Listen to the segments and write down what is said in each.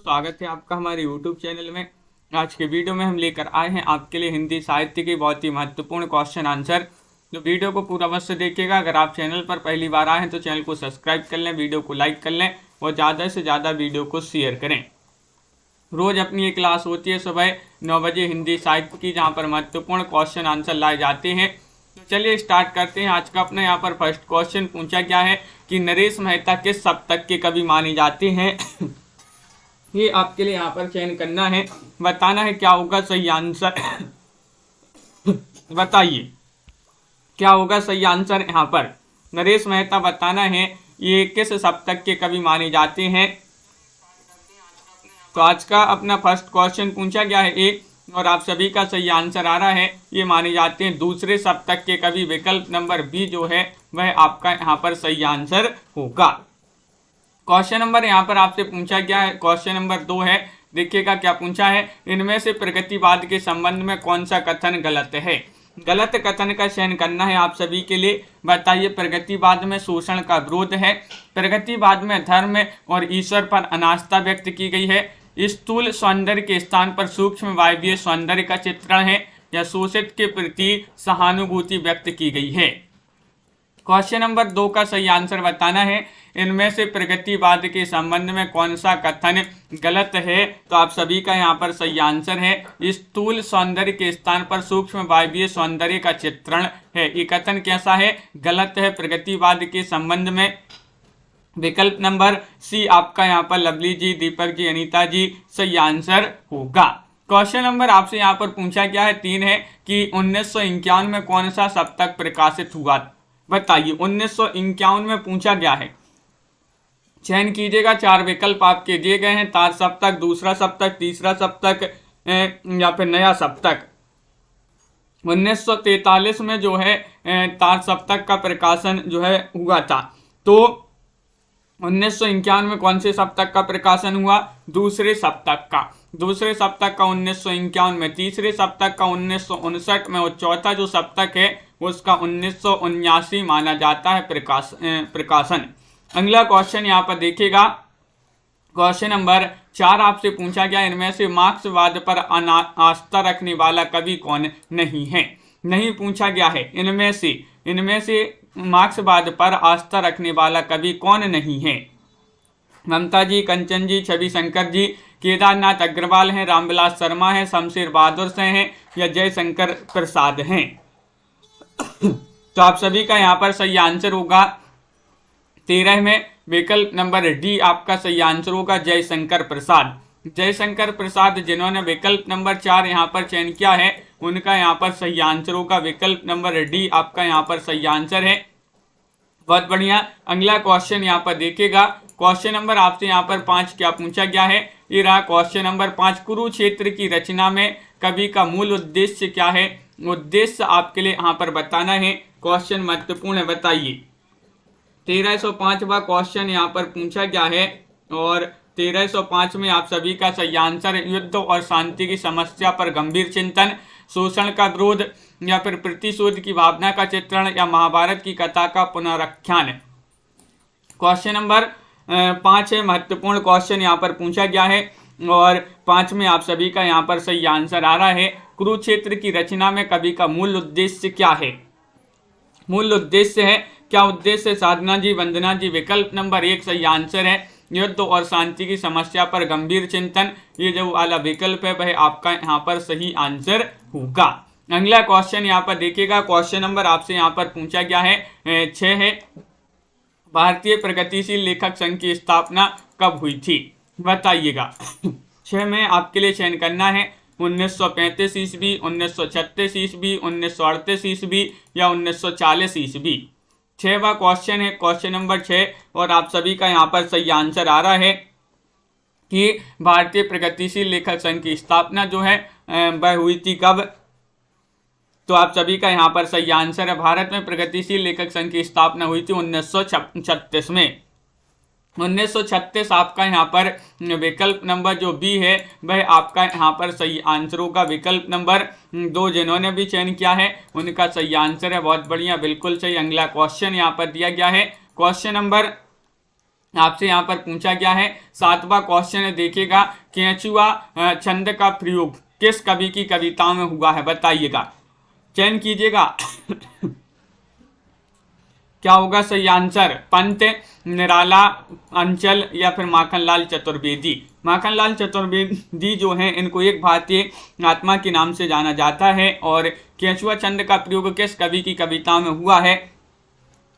स्वागत है आपका हमारे YouTube चैनल में। आज के वीडियो में हम लेकर आए हैं आपके लिए हिंदी साहित्य के बहुत ही महत्वपूर्ण क्वेश्चन आंसर। तो वीडियो को पूरा अवश्य देखिएगा। अगर आप चैनल पर पहली बार आए हैं तो चैनल को सब्सक्राइब कर लें, वीडियो को लाइक कर लें और ज़्यादा से ज़्यादा वीडियो को शेयर करें। रोज़ अपनी एक क्लास होती है सुबह 9 बजे हिंदी साहित्य की, जहाँ पर महत्वपूर्ण क्वेश्चन आंसर लाए जाते हैं। तो चलिए स्टार्ट करते हैं। आज का अपना यहाँ पर फर्स्ट क्वेश्चन पूछा गया है कि नरेश मेहता किस शतक के कवि माने जाते हैं। ये आपके लिए यहाँ पर चयन करना है, बताना है क्या होगा सही आंसर। बताइए क्या होगा सही आंसर यहाँ पर। नरेश मेहता बताना है ये किस शतक के कवि माने जाते हैं। तो आज का अपना फर्स्ट क्वेश्चन पूछा गया है ए, और आप सभी का सही आंसर आ रहा है ये माने जाते हैं दूसरे शतक के कवि। विकल्प नंबर बी जो है वह आपका यहाँ पर सही आंसर होगा। क्वेश्चन नंबर यहाँ पर आपसे पूछा गया है, क्वेश्चन नंबर 2 है। देखिएगा क्या पूछा है, इनमें से प्रगतिवाद के संबंध में कौन सा कथन गलत है। गलत कथन का चयन करना है आप सभी के लिए। बताइए प्रगतिवाद में शोषण का विरोध है, प्रगतिवाद में धर्म और ईश्वर पर अनास्था व्यक्त की गई है, स्थूल सौंदर्य के स्थान पर सूक्ष्म वायवीय सौंदर्य का चित्रण है, या शोषित के प्रति सहानुभूति व्यक्त की गई है। क्वेश्चन नंबर 2 का सही आंसर बताना है इनमें से प्रगतिवाद के संबंध में कौन सा कथन गलत है। तो आप सभी का यहाँ पर सही आंसर है स्थूल सौंदर्य के स्थान पर सूक्ष्म वायवीय सौंदर्य का चित्रण है। ये कथन कैसा है, गलत है प्रगतिवाद के संबंध में। विकल्प नंबर सी आपका यहाँ पर लवली जी, दीपक जी, अनीता जी सही आंसर होगा। क्वेश्चन नंबर आपसे यहाँ पर पूछा गया है 3 है कि 1951 में कौन सा शतक प्रकाशित हुआ। बताइए 1951 में पूछा गया है, चयन कीजिएगा। 4 विकल्प आपके दिए गए हैं, तार सप्तक, दूसरा सप्तक, तीसरा सप्तक या फिर नया सप्तक। 1943 में जो है तार सप्तक का प्रकाशन जो है हुआ था। तो 1951 में कौन से सप्तक का प्रकाशन हुआ, दूसरे सप्तक का। दूसरे सप्तक का 1951 में, तीसरे सप्तक का 1959 में, और चौथा जो सप्तक है उसका 1979 माना जाता है प्रकाशन। अगला क्वेश्चन यहाँ पर देखिएगा। क्वेश्चन नंबर 4 आपसे पूछा गया इनमें से मार्क्सवाद पर आस्था रखने वाला कवि कौन नहीं है। नहीं पूछा गया है इनमें से मार्क्सवाद पर आस्था रखने वाला कवि कौन नहीं है। ममता जी, कंचन जी, छवि शंकर जी, केदारनाथ अग्रवाल हैं, रामविलास शर्मा हैं, शमशेर बहादुर से हैं, या जयशंकर प्रसाद हैं। तो आप सभी का यहाँ पर सही आंसर होगा 13 में विकल्प नंबर डी आपका सही आंसर होगा, जयशंकर प्रसाद। जयशंकर प्रसाद जिन्होंने विकल्प नंबर 4 यहाँ पर चयन किया है उनका यहाँ पर सही आंसर होगा विकल्प नंबर डी आपका यहाँ पर सही आंसर है। बहुत बढ़िया। अगला क्वेश्चन यहाँ पर देखिएगा। क्वेश्चन नंबर आपसे यहाँ पर 5 क्या पूछा गया है, ये रहा क्वेश्चन नंबर 5। कुरुक्षेत्र की रचना में कवि का मूल उद्देश्य क्या है। उद्देश्य आपके लिए यहाँ पर बताना है, क्वेश्चन महत्वपूर्ण है, बताइए। 1305वां क्वेश्चन यहाँ पर पूछा गया है, और 1305 में आप सभी का सही आंसर है युद्ध और शांति की समस्या पर गंभीर चिंतन, शोषण का विरोध, या फिर प्रतिशोध की भावना का चित्रण, या महाभारत की कथा का पुनराख्यान। क्वेश्चन नंबर 5 है, महत्वपूर्ण क्वेश्चन यहाँ पर पूछा गया है, और 5 में आप सभी का यहाँ पर सही आंसर आ रहा है कुरुक्षेत्र की रचना में कवि का मूल उद्देश्य क्या है। मूल उद्देश्य है, क्या उद्देश्य, साधना जी, वंदना जी। विकल्प नंबर 1 सही आंसर है युद्ध और शांति की समस्या पर गंभीर चिंतन। ये जो वाला विकल्प है वह आपका यहाँ पर सही आंसर होगा। अगला क्वेश्चन यहाँ पर देखिएगा। क्वेश्चन नंबर आपसे यहाँ पर पूछा गया है 6 है, भारतीय प्रगतिशील लेखक संघ की स्थापना कब हुई थी। बताइएगा। 6 में आपके लिए चयन करना है 1935 ईस्वी, 1936 ईस्वी, 1938 ईस्वी, या 1940 ईस्वी। 6वां क्वेश्चन है, क्वेश्चन नंबर 6, और आप सभी का यहाँ पर सही आंसर आ रहा है कि भारतीय प्रगतिशील लेखक संघ की स्थापना जो है वह हुई थी कब। तो आप सभी का यहाँ पर सही आंसर है भारत में प्रगतिशील लेखक संघ की स्थापना हुई थी 1936 में। 1936 आपका यहाँ पर विकल्प नंबर जो बी है वह आपका यहाँ पर सही आंसर होगा। विकल्प नंबर 2 जिन्होंने भी चयन किया है उनका सही आंसर है। बहुत बढ़िया, बिल्कुल सही। अगला क्वेश्चन यहाँ पर दिया गया है, क्वेश्चन नंबर आपसे यहाँ पर पूछा गया है 7वां क्वेश्चन है, देखिएगा केंचुआ छंद का प्रयोग किस कवि की कविताओं में हुआ है, बताइएगा, चयन कीजिएगा। क्या होगा सही आंसर? पंत, निराला, अंचल या फिर माखनलाल चतुर्वेदी। माखनलाल चतुर्वेदी जो हैं इनको एक भारतीय आत्मा के नाम से जाना जाता है। और केंचुआ छंद का प्रयोग किस कवि की कविताओं में हुआ है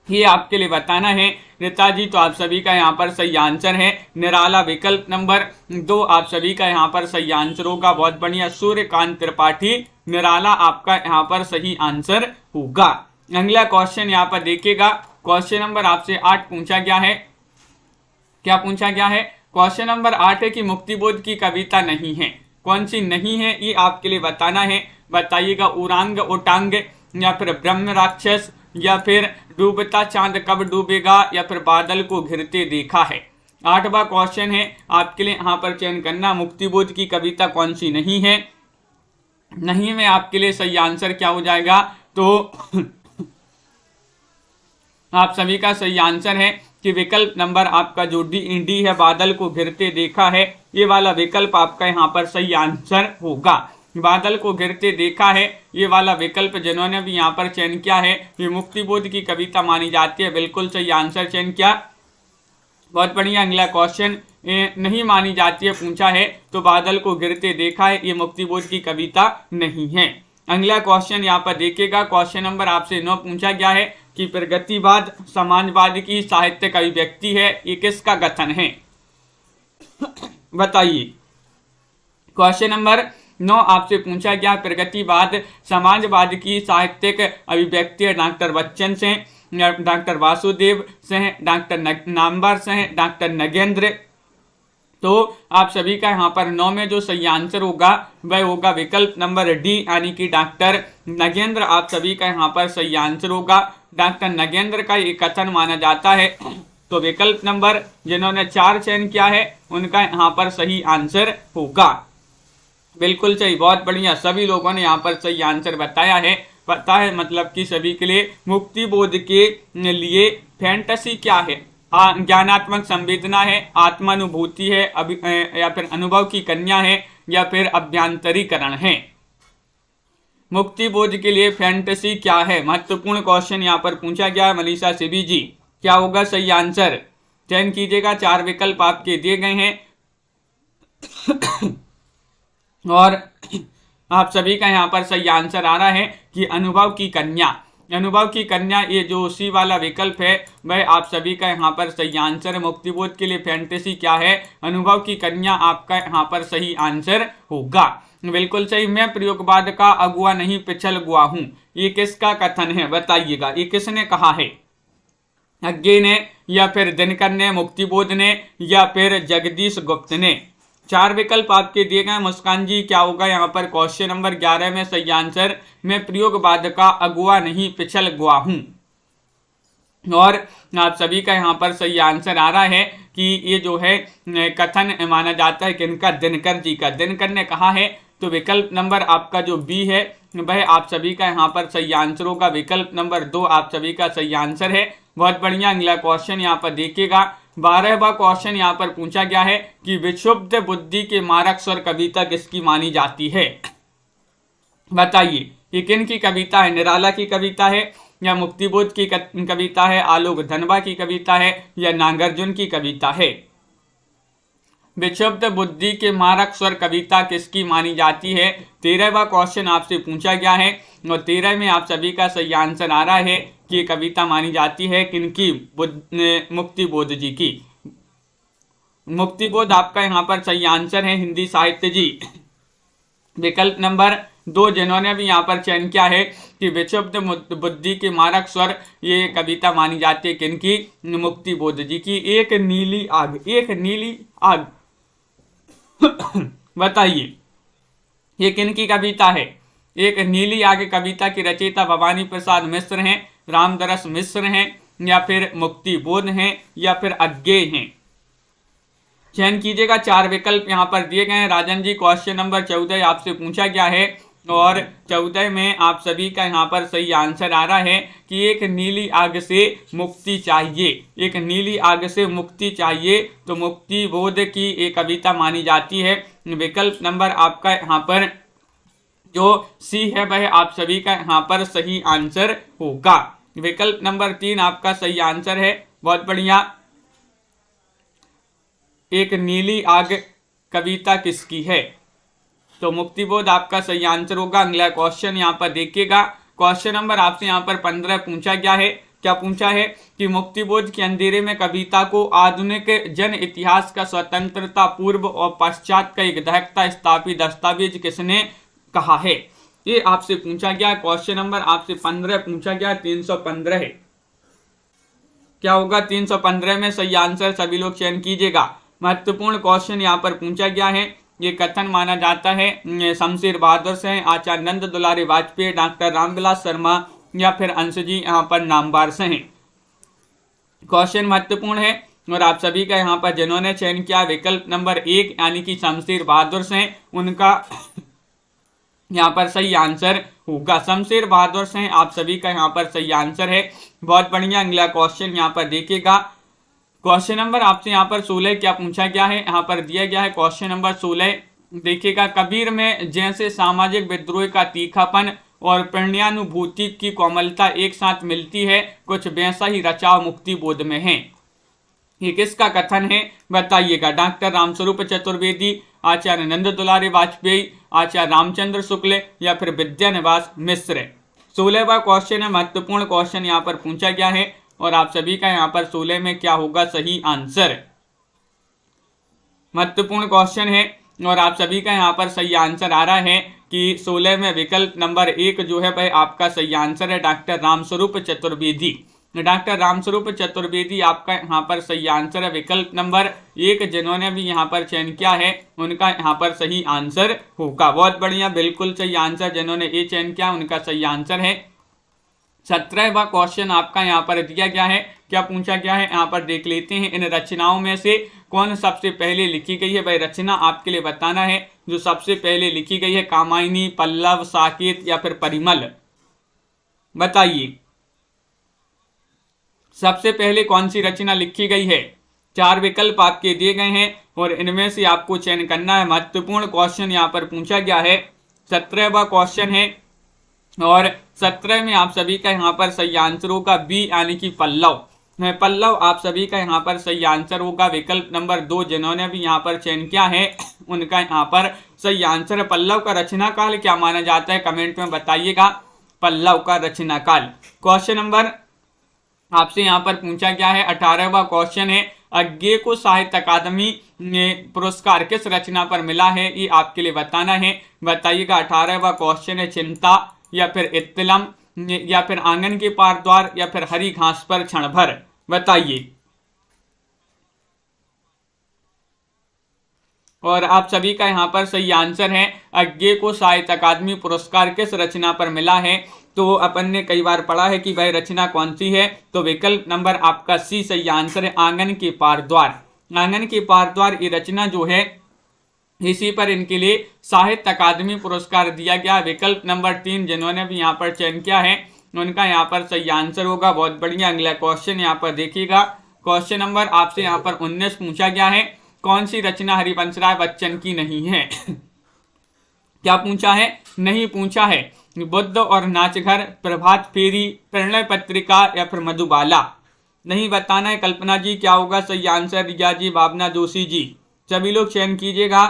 ये आपके लिए बताना है। रीता जी तो आप सभी का यहाँ पर सही आंसर है निराला, विकल्प नंबर 2 आप सभी का यहाँ पर सही आंसर होगा। बहुत बढ़िया, सूर्यकांत त्रिपाठी, निराला आपका यहाँ पर सही आंसर होगा। अगला क्वेश्चन यहाँ पर देखिएगा, क्वेश्चन नंबर आपसे 8 पूछा गया है। क्या पूछा गया है? क्वेश्चन नंबर 8 है कि मुक्तिबोध की कविता नहीं है, कौन सी नहीं है ये आपके लिए बताना है। बताइएगा, उरांग उटांग या फिर ब्रह्म राक्षस या फिर डूबता चांद कब डूबेगा या फिर बादल को घिरते देखा है। 8वां क्वेश्चन है आपके लिए, यहाँ पर चयन करना मुक्तिबोध की कविता कौन सी नहीं है। नहीं में आपके लिए सही आंसर क्या हो जाएगा? तो आप सभी का सही आंसर है कि विकल्प नंबर आपका जो डी है, बादल को घिरते देखा है, ये वाला विकल्प आपका यहाँ पर सही आंसर होगा। बादल को घिरते देखा है ये वाला विकल्प जिन्होंने भी यहाँ पर चयन किया है ये मुक्तिबोध की कविता मानी जाती है, बिल्कुल सही आंसर चयन किया। बहुत बढ़िया। अगला क्वेश्चन नहीं मानी जाती है पूछा है, तो बादल को घिरते देखा है ये मुक्तिबोध की कविता नहीं है। अगला क्वेश्चन यहाँ पर देखिएगा, क्वेश्चन नंबर आपसे 9 पूछा गया है कि प्रगतिवाद समाजवाद की साहित्यिक अभिव्यक्ति है, ये किसका कथन है, बताइए। क्वेश्चन नंबर 9 आपसे पूछा गया, प्रगतिवाद समाजवाद की साहित्यिक अभिव्यक्ति है डॉक्टर बच्चन से, डॉक्टर वासुदेव से, डॉक्टर नामवर से, डॉक्टर नगेंद्र। तो आप सभी का यहाँ पर 9 में जो सही आंसर होगा वह होगा विकल्प नंबर डी यानी कि डॉक्टर नगेंद्र। आप सभी का यहाँ पर सही आंसर होगा, डॉक्टर नगेंद्र का ये कथन माना जाता है। तो विकल्प नंबर जिन्होंने 4 चयन किया है उनका यहाँ पर सही आंसर होगा, बिल्कुल सही। बहुत बढ़िया, सभी लोगों ने यहाँ पर सही आंसर बताया है। पता है मतलब कि सभी के लिए मुक्तिबोध के लिए फैंटेसी क्या है? ज्ञानात्मक संवेदना है, आत्मानुभूति है, या फिर अनुभव की कन्या है, या फिर अभ्यंतरीकरण है। मुक्तिबोध के लिए फैंटेसी क्या है? महत्वपूर्ण क्वेश्चन यहाँ पर पूछा गया है। मनीषा सिबी जी, क्या होगा सही आंसर? चयन कीजिएगा, 4 विकल्प आपके दिए गए हैं और आप सभी का यहाँ पर सही आंसर आ रहा है कि अनुभव की कन्या। अनुभव की कन्या ये जो सी वाला विकल्प है वह आप सभी का यहाँ पर सही आंसर है। मुक्तिबोध के लिए फैंटेसी क्या है? अनुभव की कन्या आपका यहाँ पर सही आंसर होगा, बिल्कुल सही। मैं प्रयोगवाद का अगुआ नहीं पिछल गुआ हूँ, ये किसका कथन है बताइएगा, ये किसने कहा है? अज्ञे ने, या फिर दिनकर ने, मुक्तिबोध ने, या फिर जगदीश गुप्त ने। 4 विकल्प आपके दिए गए। मुस्कान जी, क्या होगा यहाँ पर क्वेश्चन नंबर 11 में सही आंसर? मैं प्रयोगवाद का अगुआ नहीं पिछल गुआ हूँ। और आप सभी का यहाँ पर सही आंसर आ रहा है कि ये जो है कथन माना जाता है किनका? दिनकर जी का। दिनकर ने कहा है। तो विकल्प नंबर आपका जो बी है वह आप सभी का यहाँ पर सही आंसर होगा, विकल्प नंबर 2 आप सभी का सही आंसर है। बहुत बढ़िया। अगला क्वेश्चन यहाँ पर देखिएगा, 12वां क्वेश्चन यहाँ पर पूछा गया है कि विक्षुब्ध बुद्धि के मारक स्वर कविता किसकी मानी जाती है, बताइए। ये किन की कविता है? निराला की कविता है, या मुक्तिबोध की कविता है, आलोक धनबा की कविता है, या नागार्जुन की कविता है? विक्षुब्ध बुद्धि के मारक स्वर कविता किसकी मानी जाती है? 13वां क्वेश्चन आपसे पूछा गया है और 13 में आप सभी का सही आंसर आ रहा है कि ये कविता मानी जाती है किनकी? मुक्तिबोध जी की। मुक्तिबोध आपका यहाँ पर सही आंसर है, हिंदी साहित्य जी। विकल्प नंबर 2 जिन्होंने भी यहाँ पर चयन किया है कि विक्षुब्ध बुद्धि के मारक स्वर, ये कविता मानी जाती है किनकी? मुक्तिबोध जी की। एक नीली आग, एक नीली आग बताइए ये किनकी कविता है? एक नीली आग कविता की रचयिता भवानी प्रसाद मिश्र हैं, रामदरस मिश्र हैं, या फिर मुक्तिबोध हैं, या फिर अज्ञेय हैं? चयन कीजिएगा, 4 विकल्प यहाँ पर दिए गए हैं। राजन जी, क्वेश्चन नंबर 14 आपसे पूछा गया है और 14 में आप सभी का यहाँ पर सही आंसर आ रहा है कि एक नीली आग से मुक्ति चाहिए, एक नीली आग से मुक्ति चाहिए, तो मुक्ति बोध की एक कविता मानी जाती है। विकल्प नंबर आपका यहाँ पर जो सी है वह आप सभी का यहाँ पर सही आंसर होगा। विकल्प नंबर 3 आपका सही आंसर है, बहुत बढ़िया। एक नीली आग कविता किसकी है, तो मुक्तिबोध आपका सही आंसर होगा। अगला क्वेश्चन यहाँ पर देखिएगा, क्वेश्चन नंबर आपसे यहाँ पर 15 पूछा गया है। क्या पूछा है कि मुक्तिबोध के अंधेरे में कविता को आधुनिक जन इतिहास का स्वतंत्रता पूर्व और पश्चात का एक दहकता स्थापित दस्तावेज किसने कहा है, ये आपसे पूछा गया। क्वेश्चन नंबर आपसे 15 पूछा गया, 315 है। क्या होगा 315 में सही आंसर, सभी लोग चयन कीजिएगा। महत्वपूर्ण क्वेश्चन यहाँ पर पूछा गया है। ये कथन माना जाता है शमशेर बहादुर से, आचार्य नंद दुलारी वाजपेयी, डॉक्टर रामविलास शर्मा या फिर अंश जी यहाँ पर नामवार से हैं। क्वेश्चन महत्वपूर्ण है और आप सभी का यहाँ पर जिन्होंने चयन किया विकल्प नंबर 1 यानी कि शमशेर बहादुर से, उनका यहाँ पर सही आंसर होगा। शमशेर बहादुर से आप सभी का यहाँ पर सही आंसर है, बहुत बढ़िया। अगला क्वेश्चन यहाँ पर देखिएगा, क्वेश्चन नंबर आपसे यहाँ पर 16 क्या पूछा गया है, यहाँ पर दिया गया है क्वेश्चन नंबर 16 देखिएगा। कबीर में जैसे सामाजिक विद्रोह का तीखापन और प्रणयानुभूति की कोमलता एक साथ मिलती है, कुछ वैसा ही रचाव मुक्ति बोध में है। ये किसका कथन है बताइएगा। डॉक्टर रामस्वरूप चतुर्वेदी, आचार्य नंद दुलारी वाजपेयी, आचार्य रामचंद्र शुक्ल या फिर विद्यानिवास मिश्र। 16वां क्वेश्चन है, महत्वपूर्ण क्वेश्चन यहाँ पर पूछा गया है और आप सभी का यहाँ पर 16 में क्या होगा सही आंसर। महत्वपूर्ण क्वेश्चन है और आप सभी का यहाँ पर सही आंसर आ रहा है कि 16 में विकल्प नंबर 1 जो है वह आपका सही आंसर है, डॉक्टर रामस्वरूप चतुर्वेदी। डॉक्टर रामस्वरूप चतुर्वेदी आपका यहाँ पर सही आंसर है। विकल्प नंबर 1 जिन्होंने भी यहाँ पर चयन किया है उनका यहाँ पर सही आंसर होगा, बहुत बढ़िया, बिल्कुल सही आंसर। जिन्होंने ये चयन किया उनका सही आंसर है। 17वां क्वेश्चन आपका यहाँ पर दिया गया है, क्या पूछा गया है यहाँ पर देख लेते हैं। इन रचनाओं में से कौन सबसे पहले लिखी गई है, वह रचना आपके लिए बताना है जो सबसे पहले लिखी गई है। कामायनी, पल्लव, साकेत या फिर परिमल, बताइए सबसे पहले कौन सी रचना लिखी गई है। 4 विकल्प आपके दिए गए हैं और इनमें से आपको चयन करना है। महत्वपूर्ण क्वेश्चन यहाँ पर पूछा गया है, 17वां क्वेश्चन है और 17 में आप सभी का यहाँ पर सही आंसर होगा बी यानी कि पल्लव। पल्लव आप सभी का यहाँ पर सही आंसर होगा। विकल्प नंबर 2 जिन्होंने भी यहाँ पर चयन किया है उनका यहाँ पर सही आंसर है। पल्लव का रचना काल क्या माना जाता है, कमेंट में बताइएगा। पल्लव का रचना काल। क्वेश्चन नंबर आपसे यहाँ पर पूछा गया है, 18वां क्वेश्चन है, अज्ञे को साहित्य अकादमी पुरस्कार किस रचना पर मिला है, ये आपके लिए बताना है, बताइएगा। 18वां क्वेश्चन है, चिंता या फिर इत्तलम या फिर आंगन के पार द्वार या फिर हरी घास पर क्षण भर, बताइए। और आप सभी का यहाँ पर सही आंसर है, अज्ञे को साहित्य अकादमी पुरस्कार किस रचना पर मिला है, तो अपन ने कई बार पढ़ा है कि वह रचना कौन सी है, तो विकल्प नंबर आपका सी सही आंसर है, आंगन के पार द्वार। आंगन के पार द्वार ये रचना जो है इसी पर इनके लिए साहित्य अकादमी पुरस्कार दिया गया। विकल्प नंबर 3 जिन्होंने भी यहाँ पर चयन किया है उनका यहाँ पर सही आंसर होगा, बहुत बढ़िया। अगला क्वेश्चन यहाँ पर देखिएगा, क्वेश्चन नंबर आपसे यहाँ पर 19 पूछा गया है, कौन सी रचना हरिवंश राय बच्चन की नहीं है। क्या पूछा है, नहीं पूछा है। बुद्ध और नाचघर, प्रभात फेरी, प्रणय पत्रिका या फिर मधुबाला, नहीं बताना है। कल्पना जी क्या होगा सही आंसर, रिया जी, भावना जोशी जी, सभी लोग चयन कीजिएगा।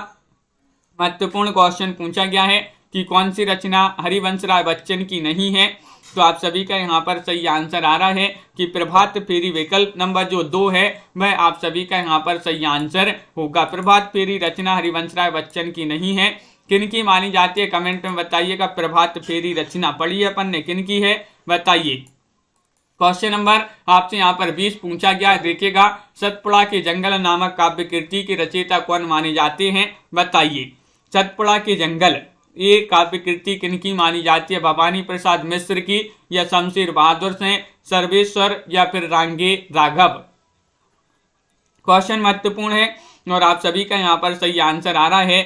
महत्वपूर्ण क्वेश्चन पूछा गया है कि कौन सी रचना हरिवंश राय बच्चन की नहीं है, तो आप सभी का यहाँ पर सही आंसर आ रहा है कि प्रभात फेरी। विकल्प नंबर जो 2 है वह आप सभी का यहाँ पर सही आंसर होगा। प्रभात फेरी रचना हरिवंश राय बच्चन की नहीं है, किनकी मानी जाती है, कमेंट में बताइएगा। प्रभात फेरी रचना पढ़ी है अपन ने, किनकी है बताइए। क्वेश्चन नंबर आपसे यहाँ पर 20 पूछा गया, देखिएगा। सतपुड़ा के जंगल नामक काव्य कृति के रचयिता कौन माने जाते हैं, बताइए। सतपुड़ा के जंगल ये काव्य कृति किनकी मानी जाती है, भवानी प्रसाद मिश्र की या शमशेर बहादुर से, सर्वेश्वर या फिर रांगे राघव। क्वेश्चन महत्वपूर्ण है और आप सभी का यहाँ पर सही आंसर आ रहा है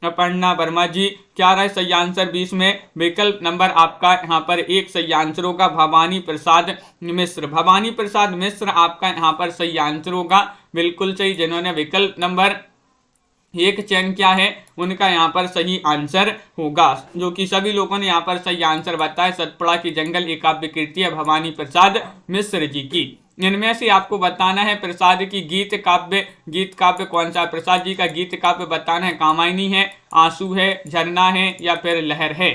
अपर्णा वर्मा जी। क्या रहा सही आंसर 20 में? विकल्प नंबर आपका यहाँ पर एक सही आंसर होगा, भवानी प्रसाद मिश्र। भवानी प्रसाद मिश्र आपका यहाँ पर सही आंसर होगा, बिल्कुल सही। जिन्होंने विकल्प नंबर एक चयन किया है उनका यहाँ पर सही आंसर होगा, जो कि सभी लोगों ने यहाँ पर सही आंसर बताया। सतपुड़ा की जंगल एक काव्य कृति है भवानी प्रसाद मिश्र जी की। इनमें से आपको बताना है प्रसाद की गीत काव्य कौन सा? प्रसाद जी का गीत काव्य बताना है। कामायनी है, आंसू है, झरना है या फिर लहर है?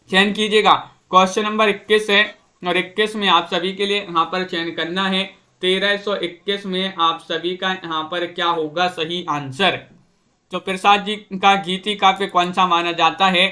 चयन कीजिएगा। क्वेश्चन नंबर 21 है और 21 में आप सभी के लिए यहाँ पर चयन करना है। 1321 में आप सभी का यहाँ पर क्या होगा सही आंसर? तो प्रसाद जी का गीति काव्य कौन सा माना जाता है?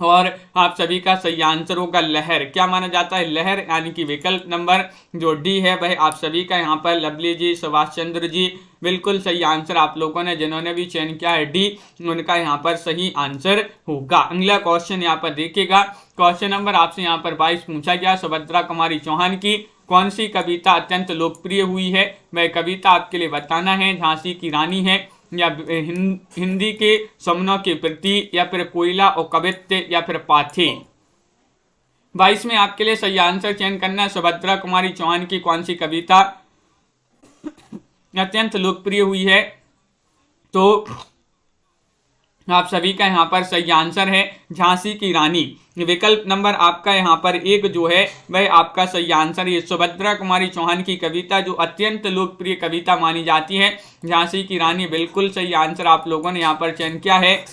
और आप सभी का सही आंसर होगा लहर। क्या माना जाता है? लहर, यानी कि विकल्प नंबर जो डी है वह आप सभी का यहाँ पर लवली जी, सुभाष चंद्र जी, बिल्कुल सही आंसर। आप लोगों ने जिन्होंने भी चयन किया है डी, उनका यहाँ पर सही आंसर होगा। अगला क्वेश्चन यहाँ पर देखिएगा। क्वेश्चन नंबर आपसे यहाँ पर 22 पूछा गया। सुभद्रा कुमारी चौहान की कौन सी कविता अत्यंत लोकप्रिय हुई है? वह कविता आपके लिए बताना है। झांसी की रानी है, या हिंदी के सपनों के प्रति, या फिर कोयला और कवित्व, या फिर पाथे? 22 में आपके लिए सही आंसर चयन करना है। सुभद्रा कुमारी चौहान की कौन सी कविता अत्यंत लोकप्रिय हुई है? तो आप सभी का यहाँ पर सही आंसर है झांसी की रानी। विकल्प नंबर आपका यहाँ पर एक जो है वह आपका सही आंसर है। सुभद्रा कुमारी चौहान की कविता जो अत्यंत लोकप्रिय कविता मानी जाती है झांसी की रानी, बिल्कुल सही आंसर आप लोगों ने यहाँ पर चयन किया है।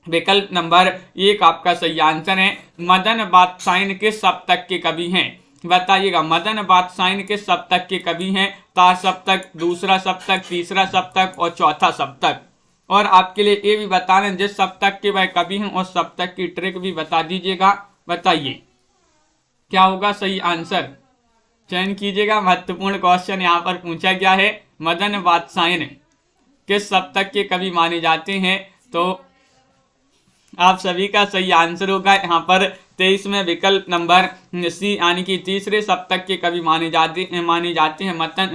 विकल्प नंबर एक आपका सही आंसर है। मदन बादशाह किस सप्तक के कवि हैं? बताइएगा। मदन बादशाह किस सप्तक के कवि हैं? तार सप्तक, दूसरा सप्तक, तीसरा सप्तक और चौथा सप्तक। और आपके लिए ये भी बताना जिस सप्तक के वह कवि हैं उस सप्तक की ट्रिक भी बता दीजिएगा। बताइए क्या होगा सही आंसर? चयन कीजिएगा। महत्वपूर्ण क्वेश्चन यहाँ पर पूछा गया है। मदन बादशाह किस सप्तक के कवि माने जाते हैं? तो आप सभी का सही आंसर होगा यहाँ पर 23 में विकल्प नंबर सी, यानी कि तीसरे सप्तक के कवि माने जाते हैं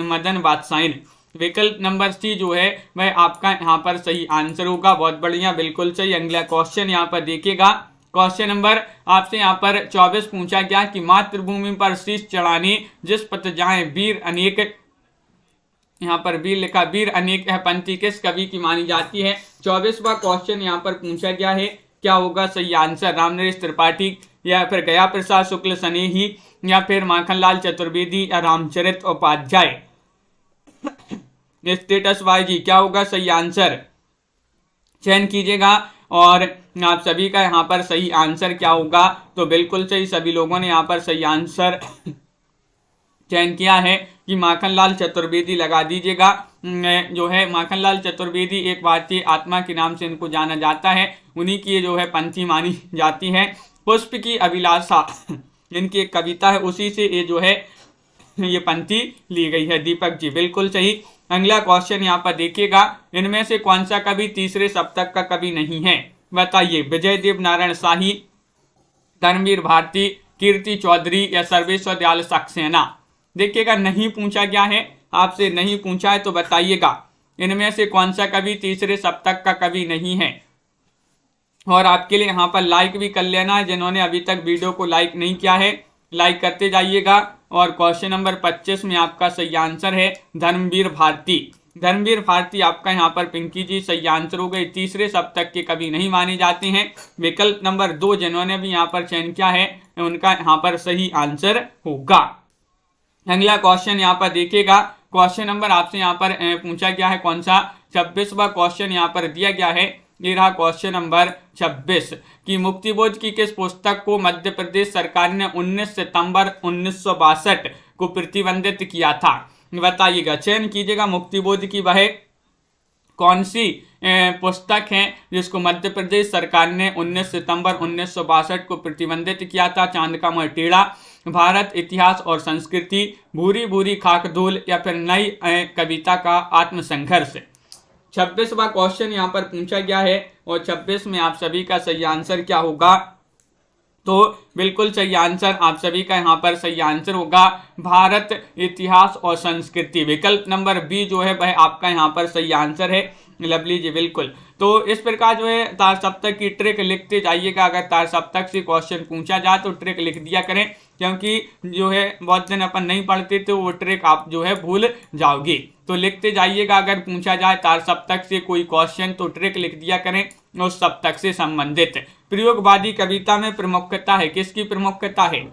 मदन बादशाह। विकल्प नंबर सी जो है वह आपका यहाँ पर सही आंसर होगा। बहुत बढ़िया, बिल्कुल सही। अगला क्वेश्चन यहाँ पर देखिएगा। क्वेश्चन नंबर आपसे यहाँ पर 24 पूछा गया कि मातृभूमि पर शीश चढ़ाने जिस पथ जाए वीर अनेक, यहाँ पर वीर लिखा, वीर अनेक यह पंक्ति किस कवि की मानी जाती है? 24वां क्वेश्चन यहाँ पर पूछा गया है। क्या होगा सही आंसर? रामनरेश त्रिपाठी, या फिर गया प्रसाद शुक्ल स्नेही, या फिर माखनलाल चतुर्वेदी, या रामचरित उपाध्याय? स्टेटस वाइज जी क्या होगा सही आंसर? चयन कीजिएगा। और आप सभी का यहाँ पर सही आंसर क्या होगा? तो बिल्कुल सही, सभी लोगों ने यहाँ पर सही आंसर चयन किया है कि माखनलाल चतुर्वेदी लगा दीजिएगा। जो है माखनलाल चतुर्वेदी एक भारतीय आत्मा के नाम से इनको जाना जाता है। उन्हीं की ये जो है पंक्ति मानी जाती है। पुष्प की अभिलाषा इनकी एक कविता है, उसी से ये जो है ये पंक्ति ली गई है। दीपक जी बिल्कुल सही। अगला क्वेश्चन यहाँ पर देखिएगा। इनमें से कौन सा कवि तीसरे सप्तक का कवि नहीं है? बताइए। विजय देव नारायण शाही, धर्मवीर भारती, कीर्ति चौधरी, या सर्वेश्वर दयाल सक्सेना? देखिएगा नहीं पूछा गया है आपसे, नहीं पूछा है तो बताइएगा इनमें से कौन सा कवि तीसरे सप्तक का कवि नहीं है। और आपके लिए यहाँ पर लाइक भी कर लेना है, जिन्होंने अभी तक वीडियो को लाइक नहीं किया है लाइक करते जाइएगा। और क्वेश्चन नंबर 25 में आपका सही आंसर है धर्मवीर भारती। धर्मवीर भारती आपका यहाँ पर पिंकी जी सही आंसर हो गए। तीसरे सप्तक के कवि नहीं माने जाते हैं। विकल्प नंबर 2 जिन्होंने भी यहाँ पर चयन किया है उनका यहाँ पर सही आंसर होगा। अगला क्वेश्चन यहाँ पर देखिएगा। क्वेश्चन नंबर आपसे यहाँ पर पूछा गया है कौन सा? 26वां क्वेश्चन यहाँ पर दिया गया है। ये रहा क्वेश्चन नंबर 26 कि मुक्तिबोध की किस पुस्तक को मध्य प्रदेश सरकार ने 19 सितंबर 1962 को प्रतिबंधित किया था? बताइएगा। चयन कीजिएगा। मुक्तिबोध की वह कौन सी पुस्तक है जिसको मध्य प्रदेश सरकार ने 19 सितंबर 1962 को प्रतिबंधित किया था? चांद का मुंह टेढ़ा, भारत इतिहास और संस्कृति, भूरी भूरी खाकधूल, या फिर नई कविता का आत्मसंघर्ष? 26वां क्वेश्चन यहाँ पर पूछा गया है और 26 में आप सभी का सही आंसर क्या होगा? तो बिल्कुल सही आंसर आप सभी का यहाँ पर सही आंसर होगा भारत इतिहास और संस्कृति। विकल्प नंबर बी जो है वह आपका यहाँ पर सही आंसर है। लवली जी बिल्कुल। तो इस प्रकार जो है तार सप्तक की ट्रिक लिखते जाइएगा। अगर तार सप्तक से क्वेश्चन पूछा जाए तो ट्रिक लिख दिया करें, क्योंकि जो है बहुत दिन अपन नहीं पढ़ते तो वो ट्रिक आप जो है भूल जाओगे। तो लिखते जाइएगा, अगर पूछा जाए तार सप्तक से कोई क्वेश्चन तो ट्रिक लिख दिया करें उस सप्तक से संबंधित। प्रयोगवादी कविता में प्रमुखता है, किसकी प्रमुखता है?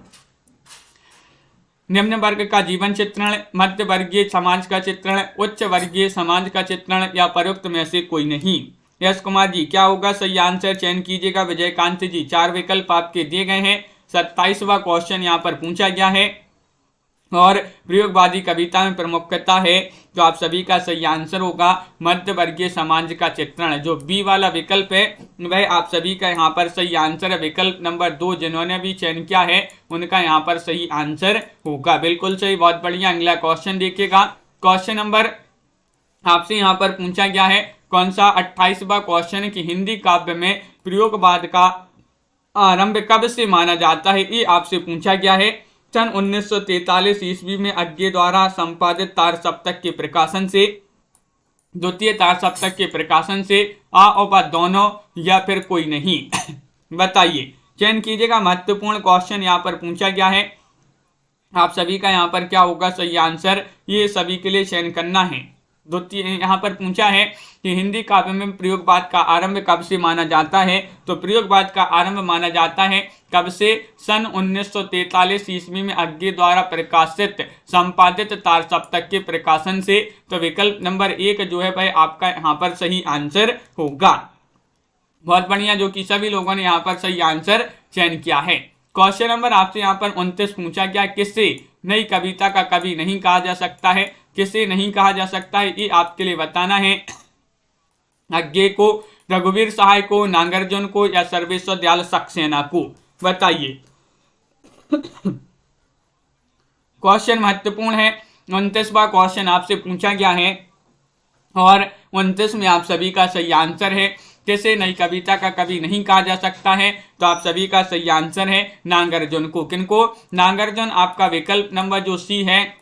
निम्न वर्ग का जीवन चित्रण, मध्य वर्गीय समाज का चित्रण, उच्च वर्गीय समाज का चित्रण या प्रयुक्त में से कोई नहीं। यश कुमार जी क्या होगा सही आंसर, चयन कीजिएगा। विजयकांत जी 4 विकल्प आपके दिए गए हैं। 27वां क्वेश्चन यहाँ पर पूछा गया है और प्रयोगवादी कविता में प्रमुखता है, तो आप सभी का सही आंसर होगा मध्य वर्गीय समाज का चित्रण। जो बी वाला विकल्प है वह आप सभी का यहाँ पर सही आंसर है। विकल्प नंबर 2 जिन्होंने भी चयन किया है उनका यहाँ पर सही आंसर होगा। बिल्कुल सही, बहुत बढ़िया। अगला क्वेश्चन देखिएगा। क्वेश्चन नंबर आपसे यहाँ पर पूछा गया है कौन सा 28वां क्वेश्चन कि हिंदी काव्य में प्रयोगवाद का आरंभ कब से माना जाता है, ये आपसे पूछा गया है। सन 1943 ईस्वी में अज्ञे द्वारा संपादित तार सप्तक के प्रकाशन से, द्वितीय तार सप्तक के प्रकाशन से, आ और बा दोनों या फिर कोई नहीं। बताइए, चयन कीजिएगा। महत्वपूर्ण क्वेश्चन यहाँ पर पूछा गया है। आप सभी का यहाँ पर क्या होगा सही आंसर, ये सभी के लिए चयन करना है। द्वितीय यहाँ पर पूछा है कि हिंदी काव्य में प्रयोगवाद का आरंभ कब से माना जाता है, तो प्रयोगवाद का आरंभ माना जाता है कब से? सन 1943 ईस्वी में अज्ञे द्वारा प्रकाशित संपादित तार सप्तक के प्रकाशन से। तो विकल्प नंबर 1 जो है भाई आपका यहाँ पर सही आंसर होगा। बहुत बढ़िया, जो कि सभी लोगों ने यहाँ पर सही आंसर चयन किया है। क्वेश्चन नंबर आपसे यहाँ पर 29 पूछा गया, किससे नई कविता का कवि नहीं कहा जा सकता है? किसे नहीं कहा जा सकता है ये आपके लिए बताना है। अज्ञे को, रघुवीर सहाय को, नागार्जुन को या सर्वेश्वर दयाल सक्सेना को? बताइए। क्वेश्चन महत्वपूर्ण है। 29वां क्वेश्चन आपसे पूछा गया है और 29 में आप सभी का सही आंसर है। किसे नई कविता का कवि नहीं कहा जा सकता है, तो आप सभी का सही आंसर है नागार्जुन को। किनको? नागार्जुन। आपका विकल्प नंबर जो सी है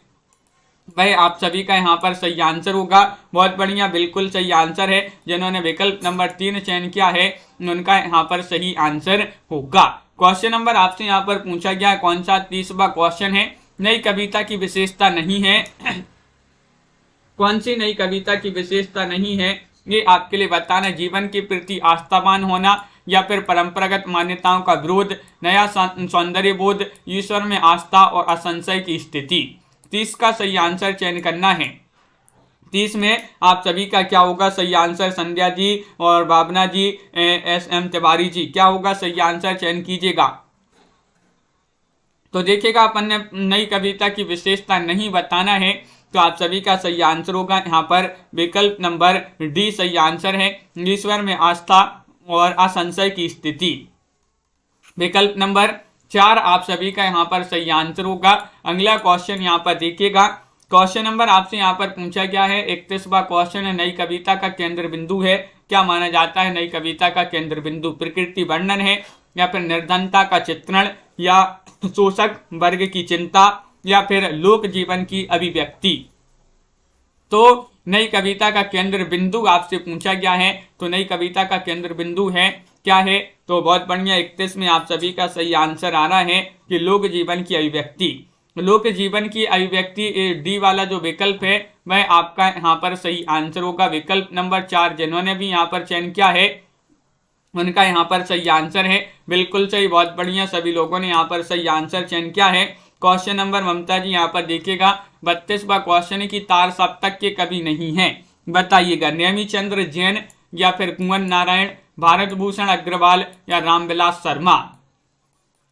वह आप सभी का यहाँ पर सही आंसर होगा। बहुत बढ़िया, बिल्कुल सही आंसर है। जिन्होंने विकल्प नंबर 3 चयन किया है उनका यहाँ पर सही आंसर होगा। क्वेश्चन नंबर आपसे यहाँ पर पूछा गया है कौन सा 30वां क्वेश्चन है, नई कविता की विशेषता नहीं है। कौन सी नई कविता की विशेषता नहीं है ये आपके लिए बताना। जीवन के प्रति आस्थावान होना या फिर परंपरागत मान्यताओं का विरोध, नया सौंदर्य बोध, ईश्वर में आस्था और असंशय की स्थिति। 30 का सही आंसर चयन करना है। 30 में आप सभी का क्या होगा सही आंसर? संध्या जी और भावना जी, SM तिवारी जी, क्या होगा सही आंसर? चयन कीजिएगा। तो देखिएगा, अपन ने नई कविता की विशेषता नहीं बताना है, तो आप सभी का सही आंसर होगा यहाँ पर विकल्प नंबर डी सही आंसर है। ईश्वर में आस्था और असंशय की स्थिति। विकल्प नंबर 4 आप सभी का यहाँ पर सही आंसर होगा। अगला क्वेश्चन यहाँ पर देखिएगा। क्वेश्चन नंबर आपसे यहाँ पर पूछा गया है 31वां क्वेश्चन है, नई कविता का केंद्र बिंदु है, क्या माना जाता है नई कविता का केंद्र बिंदु? प्रकृति वर्णन है या फिर निर्धनता का चित्रण या शोषक वर्ग की चिंता या फिर लोक जीवन की अभिव्यक्ति? तो नई कविता का केंद्र बिंदु आपसे पूछा गया है, तो नई कविता का केंद्र बिंदु है क्या है? तो बहुत बढ़िया, 31 में आप सभी का सही आंसर आ रहा है कि लोक जीवन की अभिव्यक्ति। लोक जीवन की अभिव्यक्ति डी वाला जो विकल्प है वह आपका यहाँ पर सही आंसर होगा। विकल्प नंबर 4 जिन्होंने भी यहाँ पर चयन किया है उनका यहाँ पर सही आंसर है। बिल्कुल सही, बहुत बढ़िया, सभी लोगों ने यहाँ पर सही आंसर चयन किया है। क्वेश्चन नंबर ममता जी यहाँ पर देखिएगा 32वां क्वेश्चन की तार सप्तक के कवि नहीं है, बताइएगा। नेमीचंद्र जैन या फिर कुंवर नारायण, भारत भूषण अग्रवाल या रामविलास शर्मा?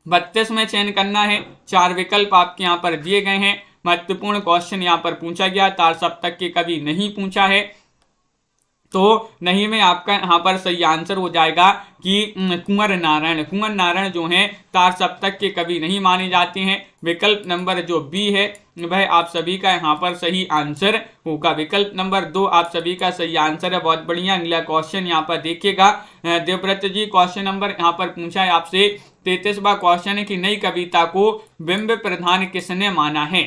32 में चयन करना है। 4 विकल्प आपके यहाँ पर दिए गए हैं। महत्वपूर्ण क्वेश्चन यहाँ पर पूछा गया, तार सप्तक के कवि नहीं पूछा है, तो नहीं में आपका यहाँ पर सही आंसर हो जाएगा कि कुंवर नारायण। कुंवर नारायण जो हैं तार सप्तक के कवि नहीं माने जाते हैं। विकल्प नंबर जो बी है वह आप सभी का यहाँ पर सही आंसर होगा। विकल्प नंबर 2 आप सभी का सही आंसर है। बहुत बढ़िया, अगला क्वेश्चन यहाँ पर देखिएगा। देवव्रत जी क्वेश्चन नंबर यहाँ पर पूछा है आपसे 33वां क्वेश्चन है कि नई कविता को बिंब प्रधान किसने माना है?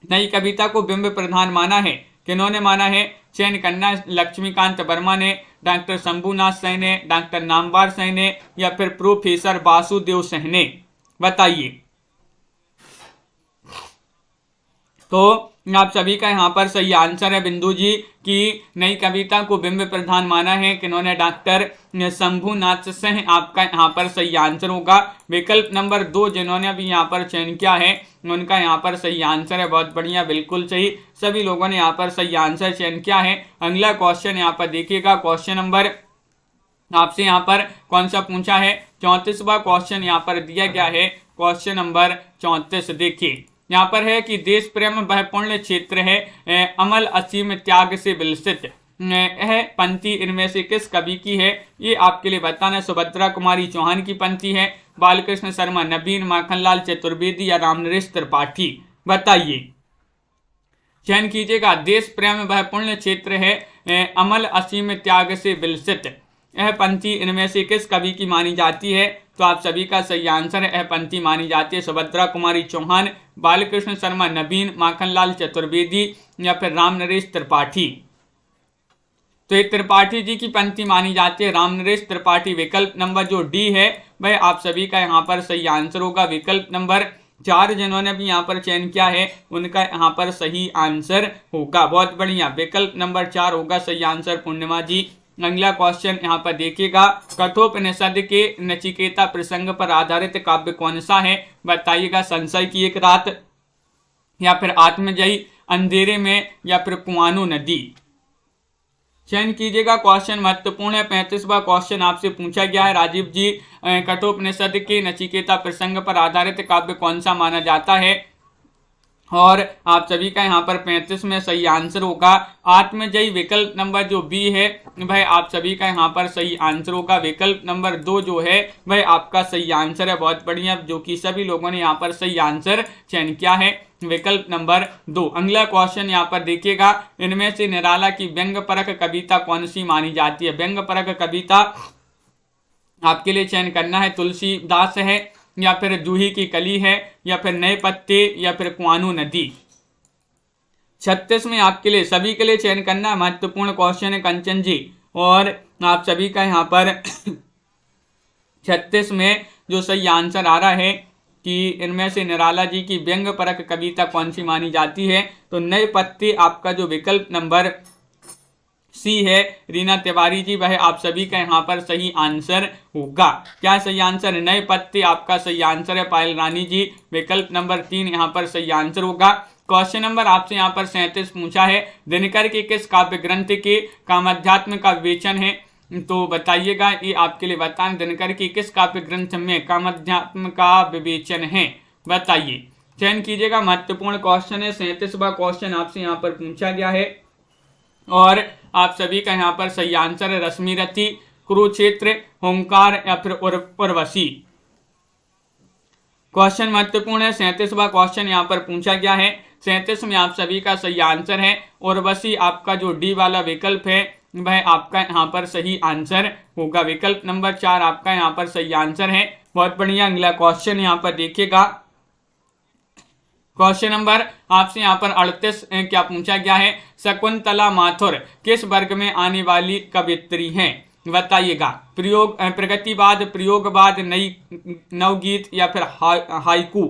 नई कविता को बिंब प्रधान माना है किन्होंने माना है? चयन करना लक्ष्मीकांत वर्मा ने, डॉक्टर शंभुनाथ सिंह ने, डॉक्टर नामवर सिंह ने, या फिर प्रोफेसर वासुदेव सिंह ने। बताइए। तो आप सभी का यहाँ पर सही आंसर है बिंदु जी की नई कविता को बिंब प्रधान माना है किन्होंने? डॉक्टर शंभुनाथ सिंह आपका यहाँ पर सही आंसर होगा। विकल्प नंबर 2 जिन्होंने अभी यहाँ पर चयन किया है उनका यहाँ पर सही आंसर है। बहुत बढ़िया, बिल्कुल सही, सभी लोगों ने यहाँ पर सही आंसर चयन किया है। अगला क्वेश्चन यहाँ पर देखिएगा, क्वेश्चन नंबर आपसे यहाँ पर कौन सा पूछा है? 34वां क्वेश्चन यहाँ पर दिया गया है, क्वेश्चन नंबर 34। देखिए यहाँ पर है कि देश प्रेम वह पुण्य क्षेत्र है, अमल असीम त्याग से विलसित। यह पंक्ति इनमें से किस कवि की है? ये आपके लिए बताना। सुभद्रा कुमारी चौहान की पंक्ति है, बालकृष्ण शर्मा, नवीन, माखनलाल चतुर्वेदी या रामनरेश त्रिपाठी। बताइए, चयन कीजिएगा। देश प्रेम वह पुण्य क्षेत्र है, अमल असीम त्याग से विलसित। यह पंक्ति इनमें से किस कवि की मानी जाती है? तो आप सभी का सही आंसर है, यह पंक्ति मानी जाती है सुभद्रा कुमारी चौहान, बालकृष्ण शर्मा, नवीन, माखनलाल चतुर्वेदी या फिर रामनरेश त्रिपाठी। तो ये त्रिपाठी जी की पंक्ति मानी जाती है, रामनरेश त्रिपाठी। विकल्प नंबर जो डी है वह आप सभी का यहाँ पर सही आंसर होगा। विकल्प नंबर 4 जिन्होंने भी यहाँ पर चयन किया है उनका यहाँ पर सही आंसर होगा। बहुत बढ़िया, विकल्प नंबर 4 होगा सही आंसर पूर्णिमा जी। अगला क्वेश्चन यहाँ पर देखिएगा, कठोपनिषद के नचिकेता प्रसंग पर आधारित काव्य कौन सा है? बताइएगा। संशय की एक रात, या फिर आत्मजयी, अंधेरे में, या फिर कुआनो नदी। चयन कीजिएगा। क्वेश्चन महत्वपूर्ण है। 35वां क्वेश्चन आपसे पूछा गया है, राजीव जी, कठोपनिषद के नचिकेता प्रसंग पर आधारित काव्य कौन सा माना जाता है? और आप सभी का यहाँ पर 35 में सही आंसर होगा आत्मजयी। विकल्प नंबर जो बी है वह आप सभी का यहाँ पर सही आंसर होगा। विकल्प नंबर 2 जो है वह आपका सही आंसर है। बहुत बढ़िया, जो कि सभी लोगों ने यहाँ पर सही आंसर चयन किया है, विकल्प नंबर 2। अगला क्वेश्चन यहाँ पर देखिएगा, इनमें से निराला की व्यंग परक कविता कौन सी मानी जाती है? व्यंग परक कविता आपके लिए चयन करना है, तुलसीदास है, या फिर जूही की कली है, या फिर नए पत्ते, या फिर कुआनो नदी। 36 में आपके लिए सभी के लिए चयन करना महत्वपूर्ण क्वेश्चन है कंचन जी। और आप सभी का यहाँ पर 36 में जो सही आंसर आ रहा है कि इनमें से निराला जी की व्यंग परक कविता कौन सी मानी जाती है? तो नए पत्ते आपका जो विकल्प नंबर सी है रीना तिवारी जी, वह आप सभी का यहाँ पर सही आंसर होगा। क्या सही आंसर है? नए पत्ते आपका सही आंसर है पायल रानी जी। विकल्प नंबर 3 यहाँ पर सही आंसर होगा। क्वेश्चन नंबर आपसे यहाँ पर 37 पूछा है, दिनकर के किस काव्य ग्रंथ के कामाध्यात्म का विवेचन है? तो बताइएगा, ये आपके लिए बताएं, दिनकर की किस काव्य ग्रंथ में कामाध्यात्म का विवेचन है? बताइए, चयन कीजिएगा। महत्वपूर्ण क्वेश्चन है, 37वां क्वेश्चन आपसे यहाँ पर पूछा गया है और आप सभी का यहाँ पर सही आंसर है रश्मि रथी, कुरुक्षेत्र, होमकार या फिर उर्वशी। क्वेश्चन महत्वपूर्ण है, 37वां क्वेश्चन यहाँ पर पूछा गया है। 37 में आप सभी का सही आंसर है उर्वशी। आपका जो डी वाला विकल्प है वह आपका यहाँ पर सही आंसर होगा। विकल्प नंबर 4 आपका यहाँ पर सही आंसर है। बहुत बढ़िया। अगला क्वेश्चन यहाँ पर देखिएगा, क्वेश्चन नंबर आपसे यहाँ पर 38 क्या पूछा गया है, शकुंतला माथुर किस वर्ग में आने वाली कवियत्री हैं? बताइएगा। प्रयोग, प्रगतिवाद, प्रयोगवाद, नई नवगीत या फिर हाइकू।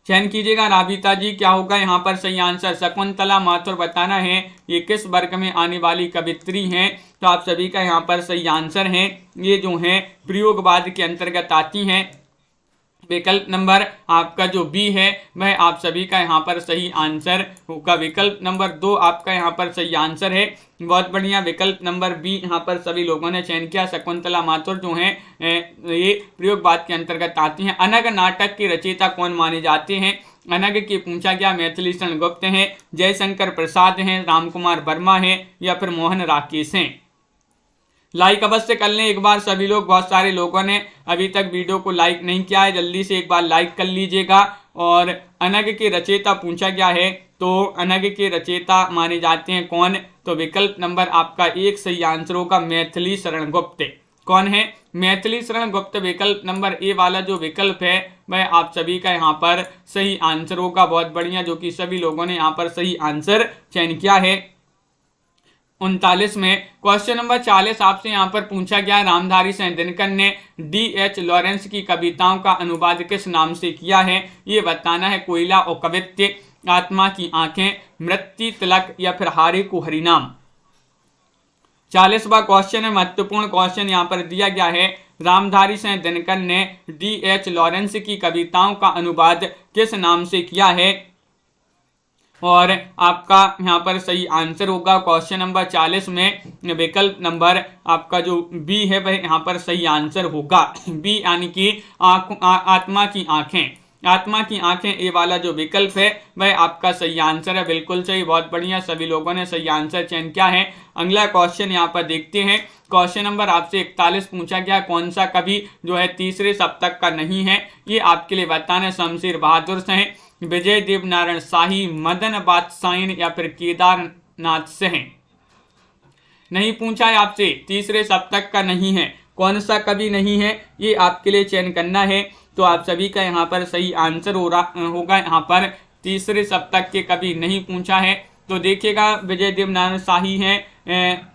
चयन कीजिएगा। राबिता जी, क्या होगा यहाँ पर सही आंसर? शकुंतला माथुर बताना है ये किस वर्ग में आने वाली कवियत्री हैं? तो आप सभी का यहाँ पर सही आंसर है, ये जो है प्रयोगवाद के अंतर्गत आती हैं। विकल्प नंबर आपका जो बी है वह आप सभी का यहाँ पर सही आंसर होगा। विकल्प नंबर 2 आपका यहाँ पर सही आंसर है। बहुत बढ़िया। विकल्प नंबर बी यहाँ पर सभी लोगों ने चयन किया। शकुंतला माथुर जो हैं ये प्रयोगवाद के अंतर्गत आती हैं। अनग नाटक के रचयिता कौन माने जाते हैं? अनग की पूछा गया, मैथिली शरण गुप्त हैं, जयशंकर प्रसाद हैं, रामकुमार वर्मा हैं या फिर मोहन राकेश हैं। लाइक अवश्य कर लें एक बार सभी लोग। बहुत सारे लोगों ने अभी तक वीडियो को लाइक नहीं किया है, जल्दी से एक बार लाइक कर लीजिएगा। और अनग के रचयिता पूछा गया है, तो अनग के रचयिता माने जाते हैं कौन? तो विकल्प नंबर आपका 1 सही आंसर होगा, मैथिली शरण गुप्त। कौन है? मैथिली शरण गुप्त। विकल्प नंबर ए वाला जो विकल्प है वह आप सभी का यहाँ पर सही आंसर होगा। बहुत बढ़िया, जो कि सभी लोगों ने यहाँ पर सही आंसर चयन किया है। 39 में क्वेश्चन नंबर 40 आपसे यहाँ पर पूछा गया, रामधारी सिंह दिनकर ने D.H. लॉरेंस की कविताओं का अनुवाद किस नाम से किया है? ये बताना है। कोयला और कवित्य, आत्मा की आंखें, मृत्यु तिलक या फिर हारे को हरिनाम। 40वां क्वेश्चन है, महत्वपूर्ण क्वेश्चन यहाँ पर दिया गया है, रामधारी सिंह दिनकर ने D.H. लॉरेंस की कविताओं का अनुवाद किस नाम से किया है? और आपका यहाँ पर सही आंसर होगा क्वेश्चन नंबर 40 में विकल्प नंबर आपका जो बी है वह यहाँ पर सही आंसर होगा। बी यानी कि आत्मा की आंखें। आत्मा की आंखें ए वाला जो विकल्प है वह आपका सही आंसर है। बिल्कुल सही, बहुत बढ़िया, सभी लोगों ने सही आंसर चयन किया है। अगला क्वेश्चन यहाँ पर देखते हैं। क्वेश्चन नंबर आपसे 41 पूछा गया, कौन सा कवि जो है तीसरे सप्तक का नहीं है? ये आपके लिए बताना, शमशेर बहादुर से है, विजय देवनारायण शाही, मदन बादशाह या फिर केदारनाथ से है। नहीं पूछा है आपसे, तीसरे सप्तक का नहीं है, कौन सा कवि नहीं है ये आपके लिए चयन करना है। तो आप सभी का यहाँ पर सही आंसर होगा। यहाँ पर तीसरे सप्तक के कवि नहीं पूछा है, तो देखिएगा विजय देवनारायण शाही है,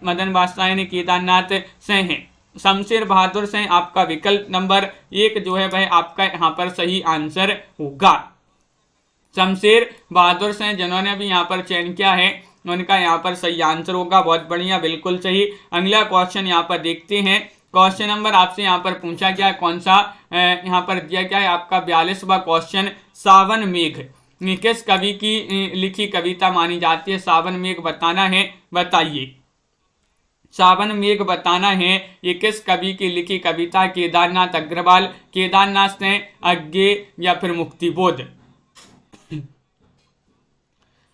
मदन बादशाह ने केदारनाथ से हैं, शमशेर बहादुर से आपका विकल्प नंबर 1 जो है वह आपका यहाँ पर सही आंसर होगा। शमशेर बहादुर से जिन्होंने भी यहाँ पर चयन किया है उनका यहाँ पर सही आंसर होगा। बहुत बढ़िया, बिल्कुल सही। अगला क्वेश्चन यहाँ पर देखते हैं। क्वेश्चन नंबर आपसे यहाँ पर पूछा गया है, कौन सा यहाँ पर दिया गया है आपका 42वां क्वेश्चन, सावन मेघ किस कवि की लिखी कविता मानी जाती है? सावन मेघ बताना है, बताइए। सावन मेघ बताना है ये किस कवि की लिखी कविता? केदारनाथ अग्रवाल, केदारनाथ से अज्ञे या फिर मुक्तिबोध।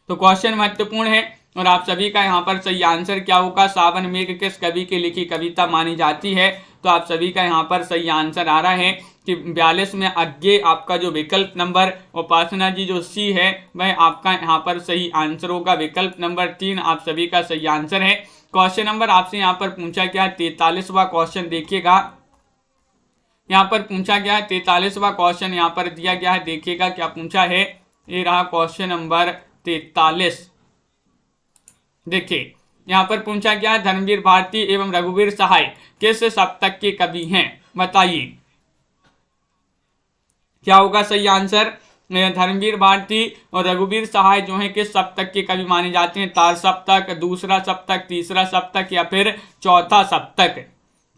तो क्वेश्चन महत्वपूर्ण है और आप सभी का यहाँ पर सही आंसर क्या होगा? सावन मेघ किस कवि की लिखी कविता मानी जाती है? तो आप सभी का यहाँ पर सही आंसर आ रहा है कि 42 में अज्ञे आपका जो विकल्प नंबर, उपासना जी जो सी है वह आपका यहाँ पर सही आंसर होगा। विकल्प नंबर 3 आप सभी का सही आंसर है। क्वेश्चन नंबर आपसे यहाँ पर पूछा गया 43वां क्वेश्चन, देखिएगा यहाँ पर पूछा गया 43वां क्वेश्चन यहाँ पर दिया गया है, देखिएगा क्या पूछा है। ये रहा क्वेश्चन नंबर 43। देखिए यहाँ पर पूछा गया, धर्मवीर भारती एवं रघुवीर सहाय किस सप्तक के कवि हैं? बताइए क्या होगा सही आंसर। धर्मवीर भारती और रघुवीर सहाय जो है किस सप्तक के कवि माने जाते हैं? तार सप्तक, दूसरा सप्तक, तीसरा सप्तक या फिर चौथा सप्तक।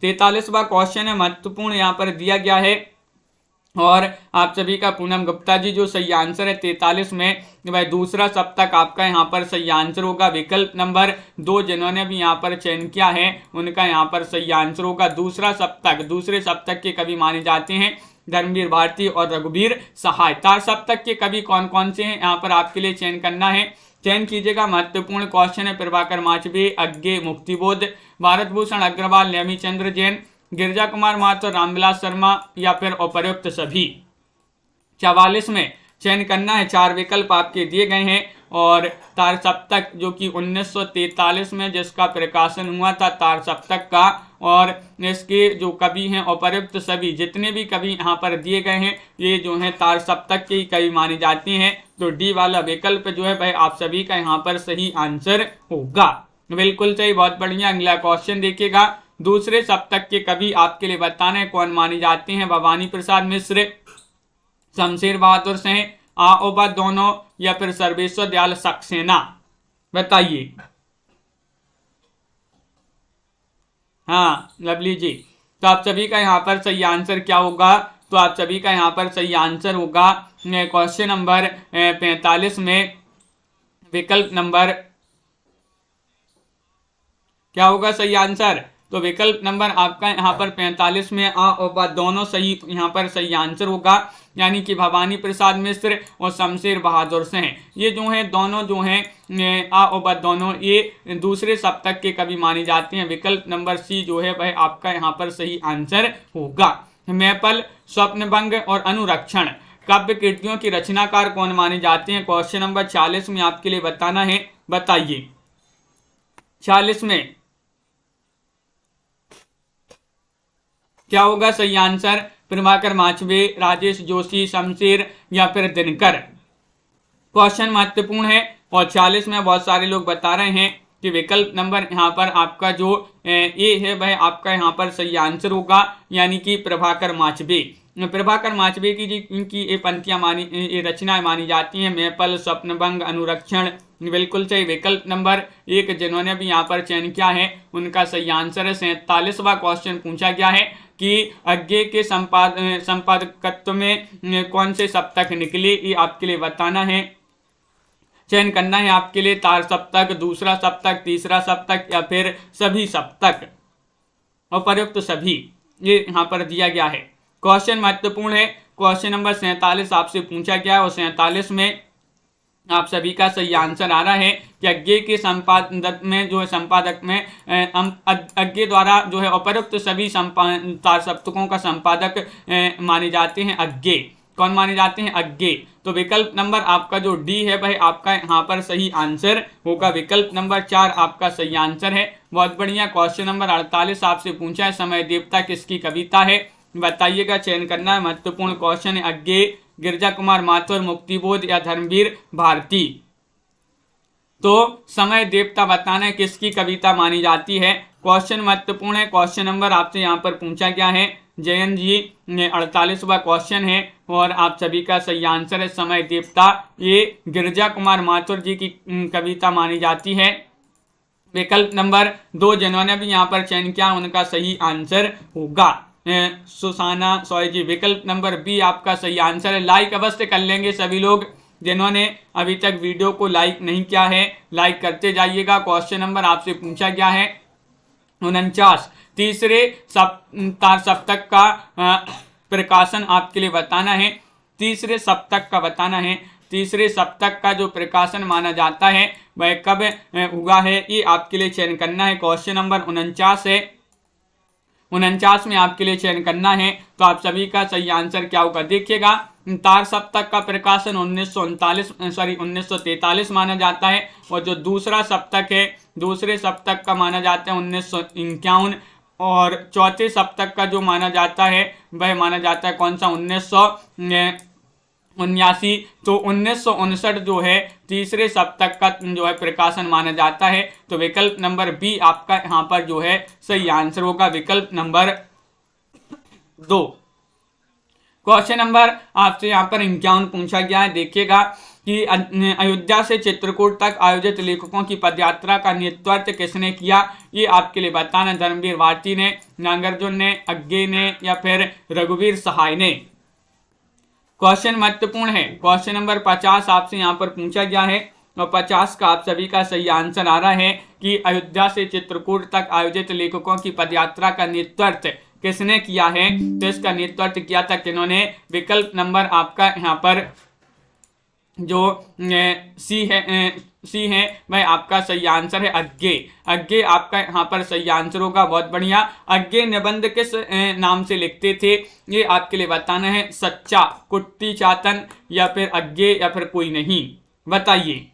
43वां क्वेश्चन है, महत्वपूर्ण यहाँ पर दिया गया है और आप सभी का पूनम गुप्ता जी जो सही आंसर है 43 में वह दूसरा सप्तक आपका यहाँ पर सही आंसर होगा। विकल्प नंबर 2 जिन्होंने भी यहाँ पर चयन किया है उनका यहाँ पर सही आंसर होगा। दूसरा सप्तक, दूसरे सप्तक के कवि माने जाते हैं धर्मवीर भारती और रघुवीर सहाय। तार सप्तक के कवि कौन कौन से हैं यहाँ पर आपके लिए चयन करना है, चयन कीजिएगा। महत्वपूर्ण क्वेश्चन है। प्रभाकर माचवे, अज्ञे, मुक्तिबोध, भारत भूषण अग्रवाल, नेमी चंद्र जैन, गिरजा कुमार महतो, रामविलास शर्मा या फिर उपर्युक्त सभी। 44 में चयन करना है। 4 विकल्प आपके दिए गए हैं और तार सप्तक जो कि 1943 में जिसका प्रकाशन हुआ था तार सप्तक का, और इसके जो कवि हैं उपर्युक्त सभी, जितने भी कवि यहाँ पर दिए गए हैं ये जो है तार सप्तक के ही कवि माने जाते हैं। तो डी वाला विकल्प जो है भाई आप सभी का यहाँ पर सही आंसर होगा। बिल्कुल सही, बहुत बढ़िया। अगला क्वेश्चन देखिएगा। दूसरे सप्तक के कवि आपके लिए बताना है कौन माने जाते हैं? भवानी प्रसाद मिश्र, शमशेर बहादुर सिंह, आओबा दोनों या फिर सर्वेश्वर दयाल सक्सेना। बताइए। हाँ लवली जी, तो आप सभी का यहाँ पर सही आंसर क्या होगा? तो आप सभी का यहाँ पर सही आंसर होगा क्वेश्चन नंबर 45 में विकल्प नंबर क्या होगा सही आंसर? तो विकल्प नंबर आपका यहाँ पर 45 में आ और बा दोनों सही यहाँ पर सही आंसर होगा, यानी कि भवानी प्रसाद मिश्र और शमशेर बहादुर सिंह ये जो हैं दोनों जो हैं आ और बा दोनों ये दूसरे सप्तक के कवि माने जाते हैं। विकल्प नंबर सी जो है वह आपका यहाँ पर सही आंसर होगा। मैपल, स्वप्नभंग और अनुरक्षण काव्य कृतियों की रचनाकार कौन माने जाते हैं? क्वेश्चन नंबर 40 में आपके लिए बताना है, बताइए। 40 में क्या होगा सही आंसर? प्रभाकर माचवे, राजेश जोशी, शमशेर या फिर दिनकर। क्वेश्चन महत्वपूर्ण है और 40 में बहुत सारे लोग बता रहे हैं कि विकल्प नंबर यहाँ पर आपका जो ए है वह आपका यहाँ पर सही आंसर होगा, यानी कि प्रभाकर माचवे। प्रभाकर माचवे की ये पंक्तियां ये रचनाएं मानी जाती हैं मैपल, स्वप्नभंग, अनुरक्षण। बिल्कुल सही। विकल्प नंबर 1 जिन्होंने भी यहाँ पर चयन किया है उनका सही आंसर है। 47वां क्वेश्चन पूछा गया है कि अज्ञे के संपादकत्व में कौन से सप्तक निकले, ये आपके लिए बताना है, चयन करना है आपके लिए। तार सप्तक, दूसरा सप्तक, तीसरा सप्तक या फिर सभी सप्तक, उपर्युक्त सभी, ये यहाँ पर दिया गया है। क्वेश्चन महत्वपूर्ण है। क्वेश्चन नंबर 47 आपसे पूछा गया है और 47 में आप सभी का सही आंसर आ रहा है कि अज्ञे के संपादक में जो है संपादक में अज्ञे द्वारा जो है उपर्युक्त सभी तार सप्तकों का संपादक माने जाते हैं अज्ञे। कौन माने जाते हैं? अज्ञे। तो विकल्प नंबर आपका जो डी है वह आपका यहाँ पर सही आंसर होगा। विकल्प नंबर 4 आपका सही आंसर है। बहुत बढ़िया। क्वेश्चन नंबर 48 आपसे पूछा है समय देवता किसकी कविता है, बताइएगा, चयन करना है। महत्वपूर्ण क्वेश्चन है। अज्ञे, गिरजा कुमार माथुर, मुक्तिबोध या धर्मवीर भारती। तो समय देवता बताना है किसकी कविता मानी जाती है। क्वेश्चन महत्वपूर्ण है। क्वेश्चन नंबर आपसे यहाँ पर पूछा गया है जयन जी, 48वां क्वेश्चन है और आप सभी का सही आंसर है समय देवता। ये गिरजा कुमार माथुर जी की कविता मानी जाती है। विकल्प नंबर 2 जिन्होंने भी यहाँ पर चयन किया उनका सही आंसर होगा सुसाना सॉय जी। विकल्प नंबर बी आपका सही आंसर है। लाइक अवश्य कर लेंगे सभी लोग, जिन्होंने अभी तक वीडियो को लाइक नहीं किया है लाइक करते जाइएगा। क्वेश्चन नंबर आपसे पूछा गया है 49, तीसरे तार सप्तक का प्रकाशन आपके लिए बताना है। तीसरे सप्तक का बताना है। तीसरे सप्तक का जो प्रकाशन माना जाता है वह कब हुआ है, ये आपके लिए चयन करना है। क्वेश्चन नंबर 49 है। 49 में आपके लिए चयन करना है। तो आप सभी का सही आंसर क्या होगा देखिएगा। तार सप्तक का प्रकाशन 1943 माना जाता है और जो दूसरा सप्तक है दूसरे सप्तक का माना जाता है 1951 और चौथे सप्तक का जो माना जाता है वह माना जाता है कौन सा 1979। तो 1959 जो है तीसरे सप्तक का जो है प्रकाशन माना जाता है। तो विकल्प नंबर बी आपका यहाँ पर जो है सही आंसर होगा। विकल्प नंबर 2। क्वेश्चन नंबर आपसे यहाँ पर 51 पूछा गया है। देखिएगा कि अयोध्या से चित्रकूट तक आयोजित लेखकों की पदयात्रा का नेतृत्व किसने किया, ये आपके लिए बताना। धर्मवीर भारती ने, नागार्जुन ने, अज्ञे ने या फिर रघुवीर सहाय ने। क्वेश्चन महत्वपूर्ण है। क्वेश्चन नंबर 50 आपसे यहाँ पर पूछा गया है और 50 का आप सभी का सही आंसर आ रहा है कि अयोध्या से चित्रकूट तक आयोजित लेखकों की पदयात्रा का नेतृत्व किसने किया है। तो इसका नेतृत्व किया था किन्होंने। विकल्प नंबर आपका यहाँ पर जो सी है वह आपका सही आंसर है अज्ञे। अज्ञे आपका यहाँ पर सही आंसर होगा। बहुत बढ़िया। अज्ञे निबंध किस नाम से लिखते थे, ये आपके लिए बताना है। सच्चा, कुट्टी चातन या फिर अज्ञे या फिर कोई नहीं, बताइए।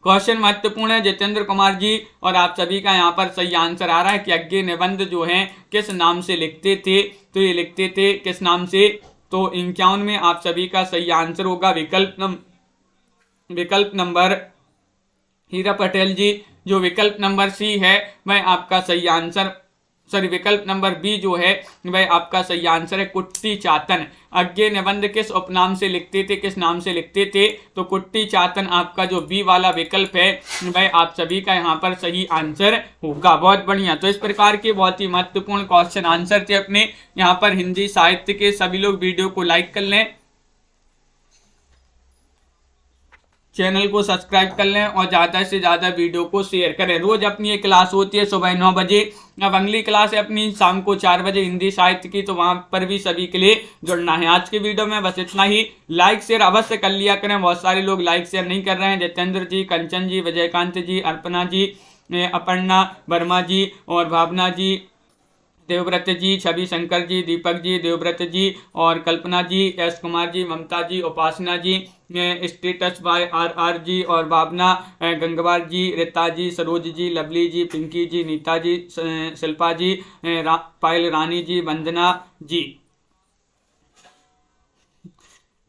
क्वेश्चन महत्वपूर्ण है जितेंद्र कुमार जी और आप सभी का यहाँ पर सही आंसर आ रहा है कि अज्ञे निबंध जो है किस नाम से लिखते थे। तो ये लिखते थे किस नाम से, तो 51 में आप सभी का सही आंसर होगा विकल्प नंबर हीरा पटेल जी। जो विकल्प नंबर सी है वह आपका सही आंसर, सॉरी विकल्प नंबर बी जो है वह आपका सही आंसर है कुट्टी चातन। अज्ञे निबंध किस उपनाम से लिखते थे, किस नाम से लिखते थे, तो कुट्टी चातन आपका जो बी वाला विकल्प है वह आप सभी का यहाँ पर सही आंसर होगा। बहुत बढ़िया। तो इस प्रकार के बहुत ही महत्वपूर्ण क्वेश्चन आंसर थे अपने यहाँ पर हिंदी साहित्य के। सभी लोग वीडियो को लाइक कर लें, चैनल को सब्सक्राइब कर लें और ज़्यादा से ज़्यादा वीडियो को शेयर करें। रोज अपनी एक क्लास होती है सुबह 9 बजे। अब अगली क्लास है अपनी शाम को 4 बजे हिंदी साहित्य की, तो वहाँ पर भी सभी के लिए जुड़ना है। आज के वीडियो में बस इतना ही। लाइक शेयर अवश्य कर लिया करें, बहुत सारे लोग लाइक शेयर नहीं कर रहे हैं। जितेंद्र जी, कंचन जी, विजयकांत जी, अर्पणा जी, अपर्णा वर्मा जी और भावना जी, देवव्रत जी, छवि शंकर जी, दीपक जी, देवव्रत जी और Kalpana ji, S Kumar ji, Mamta ji, Upasana ji, status by RR ji और भावना, गंगवार जी, रीता जी, सरोज जी, लवली जी, पिंकी जी, नीता जी, शिल्पा जी, पायल रानी जी, वंदना जी,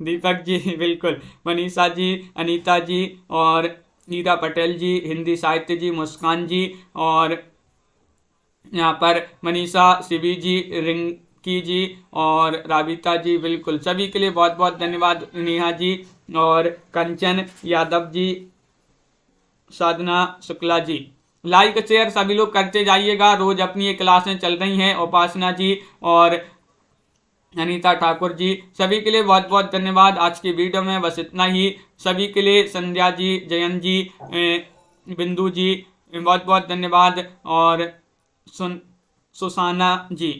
दीपक जी बिल्कुल, मनीषा जी, अनीता जी और हीरा पटेल जी, हिंदी साहित्य जी, मुस्कान जी और यहाँ पर मनीषा, शिवी जी, रिंकी जी और राबिता जी, बिल्कुल सभी के लिए बहुत बहुत धन्यवाद। नेहा जी और कंचन यादव जी, साधना शुक्ला जी, लाइक शेयर सभी लोग करते जाइएगा। रोज अपनी ये क्लासें चल रही हैं। उपासना जी और अनीता ठाकुर जी, सभी के लिए बहुत बहुत धन्यवाद। आज की वीडियो में बस इतना ही। सभी के लिए संध्या जी, जयंत जी, बिंदु जी, बहुत बहुत धन्यवाद और सुसाना जी।